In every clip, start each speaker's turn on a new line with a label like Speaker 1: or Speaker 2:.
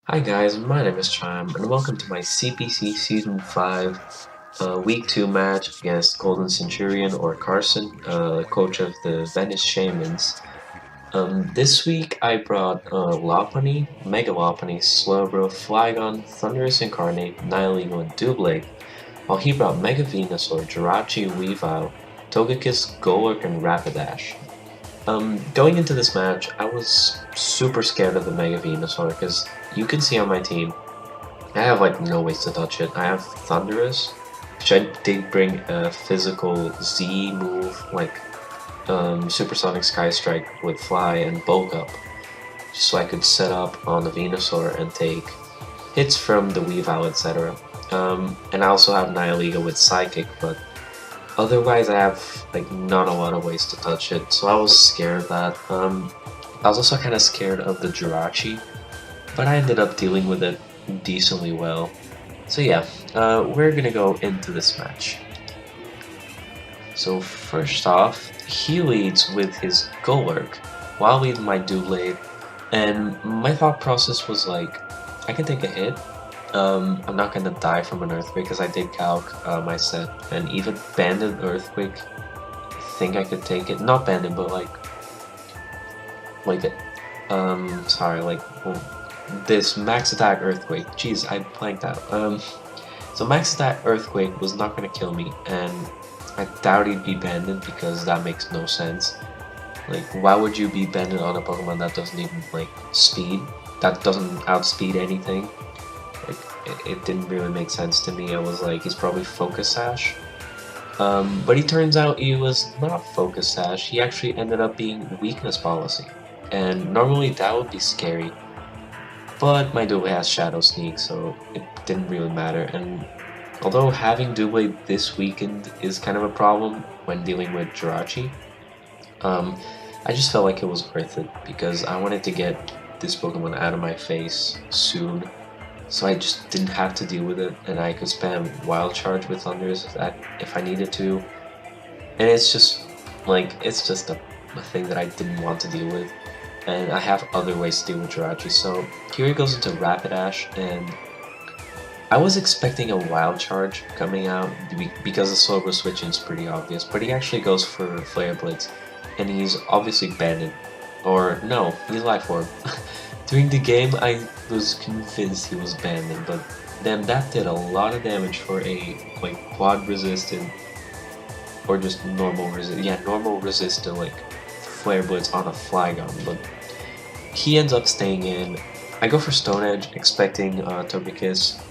Speaker 1: Hi guys, my name is Chime, and welcome to my CPC Season 5 Week 2 match against Golden Centurion or Carson, coach of the Venice Shaymins. This week I brought Lopunny, Mega Lopunny, Slowbro, Flygon, Thunderous Incarnate, Nihilego, and Doublade, while he brought Mega Venusaur, Jirachi, Weavile, Togekiss, Golurk, and Rapidash. Going into this match, I was super scared of the Mega Venusaur because you can see on my team, I have like no ways to touch it. I have Thunderous, which I did bring a physical Z move like Supersonic Sky Strike with Fly and Bulk Up, just so I could set up on the Venusaur and take hits from the Weavile, etc. And I also have Nihilego with Psychic, but otherwise, I have like not a lot of ways to touch it, so I was scared of that. I was also kind of scared of the Jirachi, but I ended up dealing with it decently well. So yeah, we're gonna go into this match. So first off, he leads with his Golurk, while leading my Doublade, and my thought process was like, I can take a hit. I'm not gonna die from an Earthquake because I did calc my set, and even Banded Earthquake, I think I could take it. Not Banded, but sorry, this Max Attack Earthquake. Jeez, I blanked out. So Max Attack Earthquake was not gonna kill me, and I doubt he'd be Banded because that makes no sense. Like, why would you be Banded on a Pokemon that doesn't even like speed? That doesn't outspeed anything. Like, it didn't really make sense to me. I was like, he's probably Focus Sash. But he turns out he was not Focus Sash. He actually ended up being Weakness Policy. And normally that would be scary. But my Doublade has Shadow Sneak, so it didn't really matter. And although having Doublade this weekend is kind of a problem when dealing with Jirachi, I just felt like it was worth it because I wanted to get this Pokemon out of my face soon. So I just didn't have to deal with it, and I could spam Wild Charge with Thunders if I needed to. And it's just a thing that I didn't want to deal with, and I have other ways to deal with Jirachi. So here he goes into Rapidash, and I was expecting a Wild Charge coming out because the Slowbro switching is pretty obvious, but he actually goes for Flare Blitz, and he's obviously Banded. Or no, he's Life Orb. During the game, I was convinced he was Banded, but damn, that did a lot of damage for a like quad resistant or just normal resistant like Flare Blitz on a Flygon. But he ends up staying in. I go for Stone Edge, expecting Togekiss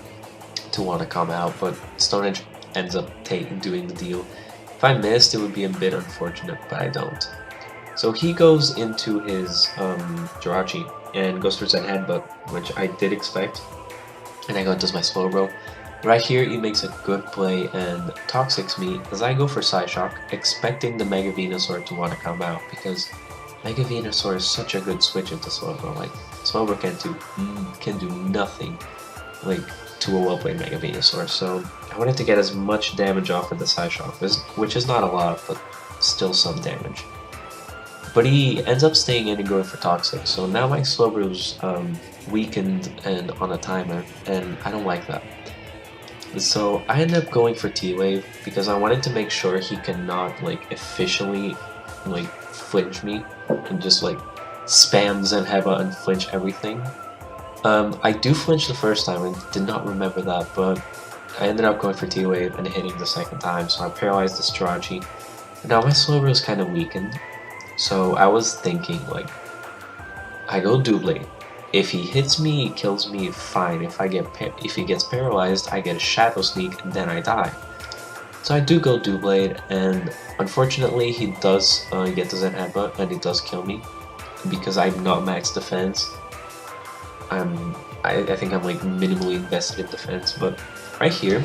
Speaker 1: to want to come out, but Stone Edge ends up doing the deal. If I missed, it would be a bit unfortunate, but I don't. So he goes into his Jirachi and goes for Zen Headbutt, which I did expect. And I go into my Slowbro. Right here, he makes a good play and Toxics me as I go for Psyshock, expecting the Mega Venusaur to want to come out because Mega Venusaur is such a good switch into Slowbro. Like, Slowbro can do nothing like to a well-played Mega Venusaur. So I wanted to get as much damage off with the Psyshock, which is not a lot, but still some damage. But he ends up staying in and going for Toxic, so now my Slowbro's weakened and on a timer, and I don't like that. So I ended up going for T-Wave because I wanted to make sure he cannot like efficiently like flinch me and just like spam Zen Headbutt and flinch everything. I do flinch the first time and did not remember that, but I ended up going for T-Wave and hitting the second time, so I paralyzed this Jirachi. Now my Slowbro is kind of weakened. So I was thinking, like, I go Doublade. If he hits me, he kills me, fine. If he gets paralyzed, I get a Shadow Sneak, and then I die. So I do go Doublade, and unfortunately, he does get the Zen Headbutt, and it does kill me because I'm not max defense. I think I'm like minimally invested in defense, but right here,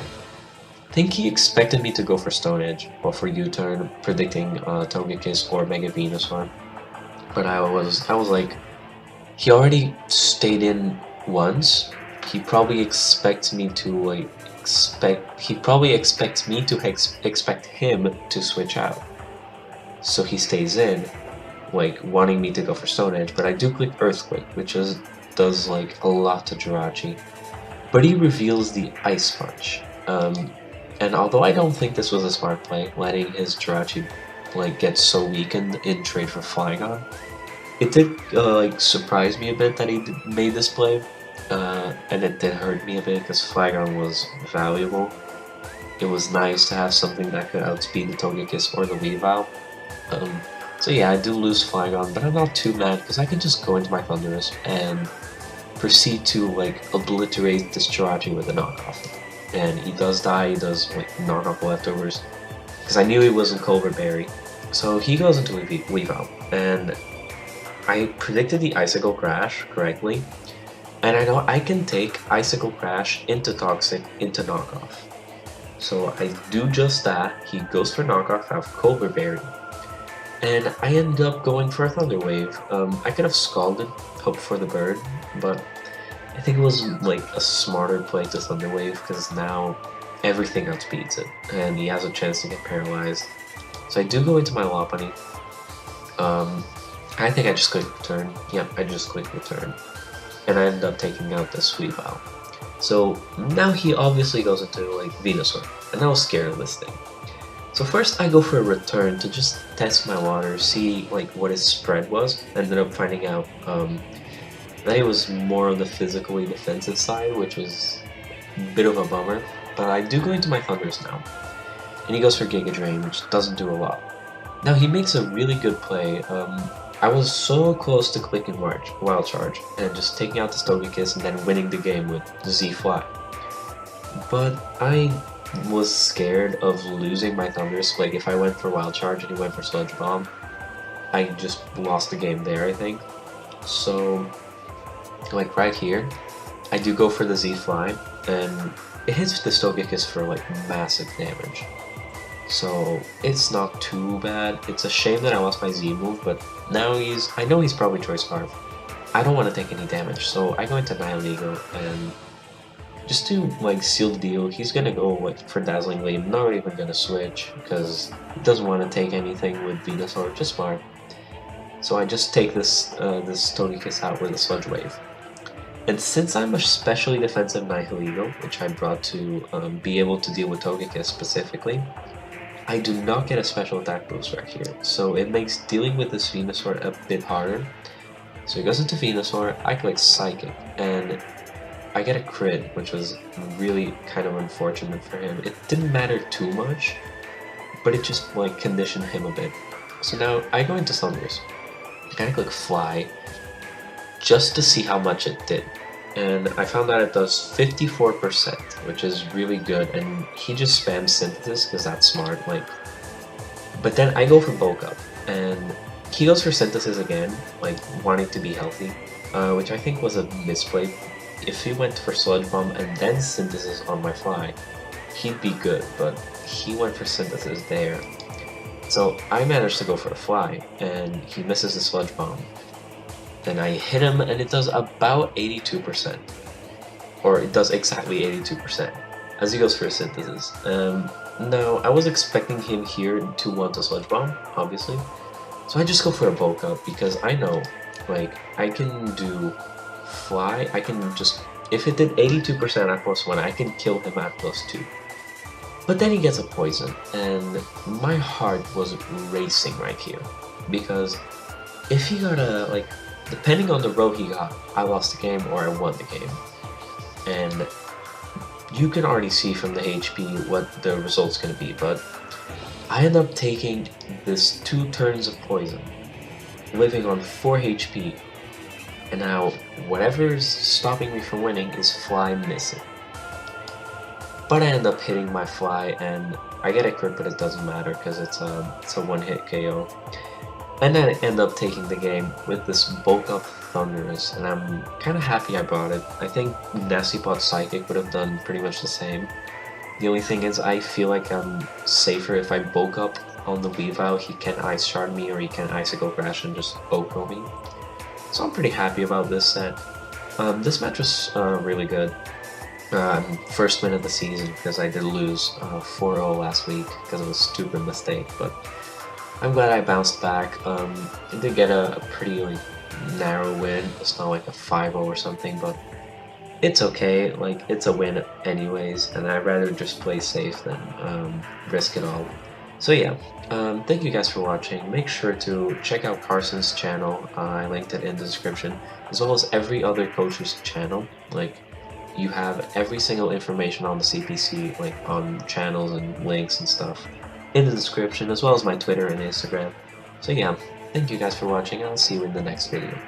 Speaker 1: I think he expected me to go for Stone Edge or for U-turn, predicting Togekiss or Mega Venusaur. But I was like, he already stayed in once. He probably expects me to expect him to switch out. So he stays in, like wanting me to go for Stone Edge. But I do click Earthquake, which is does like a lot to Jirachi, but he reveals the Ice Punch. And although I don't think this was a smart play, letting his Jirachi like get so weakened in trade for Flygon, it did like surprise me a bit that he made this play, and it did hurt me a bit because Flygon was valuable. It was nice to have something that could outspeed the Togekiss or the Weavile. So yeah, I do lose Flygon, but I'm not too mad because I can just go into my Thundurus and proceed to like obliterate this Jirachi with a knockoff. And he does die, he does like knockoff leftovers, because I knew he wasn't Colbert Berry. So he goes into Weavile, and I predicted the Icicle Crash correctly, and I know I can take Icicle Crash into Toxic into knockoff. So I do just that, he goes for knockoff out of Colbert Berry, and I end up going for a Thunder Wave. I could have Scalded, hoped for the bird, but I think it was like a smarter play to Thunder Wave because now everything outspeeds it, and he has a chance to get paralyzed. So I do go into my Lopunny. I think I just click return. Yep, I just click return, and I end up taking out this Weavile. So now he obviously goes into like Venusaur, and I was scared of this thing. So first I go for a return to just test my water, see like what his spread was. Ended up finding out that he was more on the physically defensive side, which was a bit of a bummer. But I do go into my Thunders now, and he goes for Giga Drain, which doesn't do a lot. Now he makes a really good play. I was so close to clicking Wild Charge and just taking out the Togekiss and then winning the game with Z-Fly. But I was scared of losing my Thunders. Like if I went for Wild Charge and he went for Sludge Bomb, I just lost the game there, I think. So like right here, I do go for the Z-Fly, and it hits the Togekiss for like massive damage. So it's not too bad. It's a shame that I lost my Z move, but now I know he's probably Choice Scarf. I don't want to take any damage, so I go into Nihilego, and just to like seal the deal, he's gonna go like for Dazzling Gleam, not even gonna switch, because he doesn't want to take anything with Venusaur, which is smart. So I just take this Togekiss out with a Sludge Wave. And since I'm a specially defensive Nihilego, which I brought to be able to deal with Togekiss specifically, I do not get a special attack boost right here, so it makes dealing with this Venusaur a bit harder. So he goes into Venusaur, I click Psychic, and I get a crit, which was really kind of unfortunate for him. It didn't matter too much, but it just like conditioned him a bit. So now I go into Thunders, I kind of click Fly, just to see how much it did. And I found that it does 54%, which is really good, and he just spams Synthesis because that's smart, like. But then I go for Bulk Up, and he goes for Synthesis again, like wanting to be healthy, which I think was a misplay. If he went for Sludge Bomb and then Synthesis on my Fly, he'd be good, but he went for Synthesis there. So I managed to go for a Fly, and he misses the Sludge Bomb. Then I hit him, and it does about 82%. Or it does exactly 82%, as he goes for a Synthesis. Now, I was expecting him here to want a Sludge Bomb, obviously. So I just go for a Bulk Up, because I know, like, I can do Fly, I can just... If it did 82% at +1, I can kill him at +2. But then he gets a Poison, and my heart was racing right here. Because if he got a, like... Depending on the row he got, I lost the game or I won the game. And you can already see from the HP what the result's going to be, but I end up taking this 2 turns of poison, living on 4 HP, and now whatever's stopping me from winning is Fly missing. But I end up hitting my Fly, and I get a crit, but it doesn't matter because it's a one-hit KO. And then I end up taking the game with this Bulk Up Thundurus, and I'm kind of happy I brought it. I think Nasty Pot Psychic would have done pretty much the same. The only thing is I feel like I'm safer if I Bulk Up on the Weavile. He can Ice Shard me or he can Icicle Crash and just Oko me. So I'm pretty happy about this set. This match was really good. First win of the season because I did lose 4-0 last week because of a stupid mistake, but I'm glad I bounced back. I did get a pretty like narrow win. It's not like a 5-0 or something, but it's okay. Like, it's a win anyways, and I'd rather just play safe than risk it all. So yeah, thank you guys for watching. Make sure to check out Carson's channel. I linked it in the description, as well as every other coach's channel. Like, you have every single information on the CPC, like on channels and links and stuff, in the description, as well as my Twitter and Instagram. So yeah, thank you guys for watching, and I'll see you in the next video.